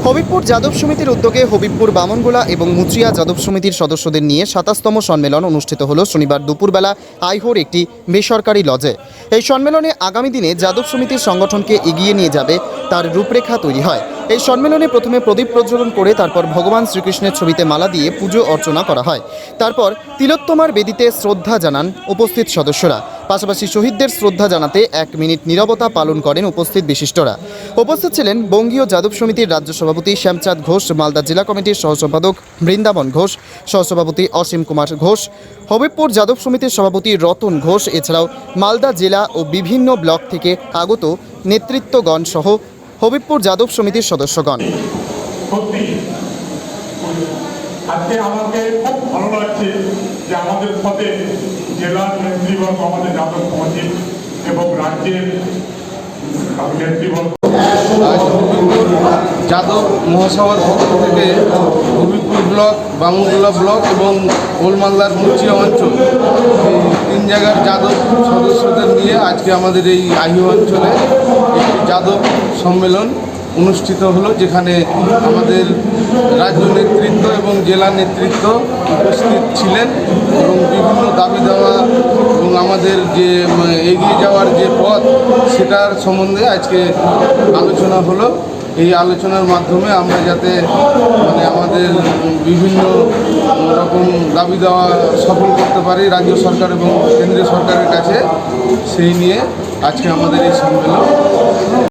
হবিবপুর যাদব সমিতির উদ্যোগে হবিবপুর বামনগোলা এবং মুচিয়া যাদব সমিতির সদস্যদের নিয়ে ২৭তম সম্মেলন অনুষ্ঠিত হলো শনিবার দুপুরবেলা আইহোর একটি বেসরকারি লজে। এই সম্মেলনে আগামী দিনে যাদব সমিতির সংগঠনকে এগিয়ে নিয়ে যাবে তার রূপরেখা তৈরি হয়। এই সম্মেলনে প্রথমে প্রদীপ প্রজ্বলন করে তারপর ভগবান শ্রীকৃষ্ণের ছবিতে মালা দিয়ে পুজো অর্চনা করা হয়। তারপর তিলোত্তমার বেদিতে শ্রদ্ধা জানান উপস্থিত সদস্যরা। পাশাপাশি শহীদদের শ্রদ্ধা জানাতে ১ মিনিট নীরবতা পালন করেন উপস্থিত বিশিষ্টরা। উপস্থিত ছিলেন বঙ্গীয় যাদব সমিতির রাজ্য সভাপতি শ্যামচাঁদ ঘোষ, মালদা জেলা কমিটির সহসম্পাদক বৃন্দাবন ঘোষ, সহসভাপতি অসীম কুমার ঘোষ, হবিবপুর যাদব সমিতির সভাপতি রতন ঘোষ, এছাড়াও মালদা জেলা ও বিভিন্ন ব্লক থেকে আগত নেতৃত্বগণ সহ হবিবপুর যাদব সমিতির সদস্যগণ। আজকে আমাকে খুব ভালো লাগছে যে আমাদের সাথে জেলার নেতৃবর্গ, আমাদের যাদব সমিতি এবং রাজ্যের নেতৃবর্গ যাদব মহাসভার পক্ষ থেকে হবিবপুর ব্লক, বামনগোলা ব্লক এবং ওলমালদার মুচিয়া অঞ্চল এই 3 জায়গার যাদব সদস্যদের নিয়ে আজকে আমাদের এই আহি অঞ্চলে একটি যাদব সম্মেলন অনুষ্ঠিত হলো, যেখানে আমাদের রাজ্য নেতৃত্ব এবং জেলা নেতৃত্ব উপস্থিত ছিলেন এবং বিভিন্ন দাবি দেওয়া এবং আমাদের যে এগিয়ে যাওয়ার যে পথ সেটার সম্বন্ধে আজকে আলোচনা হলো। এই আলোচনার মাধ্যমে আমরা যাতে আমাদের বিভিন্ন রকম দাবি দেওয়া সফল করতে পারি রাজ্য সরকার এবং কেন্দ্রীয় সরকারের কাছে, সেই নিয়ে আজকে আমাদের এই সম্মেলন।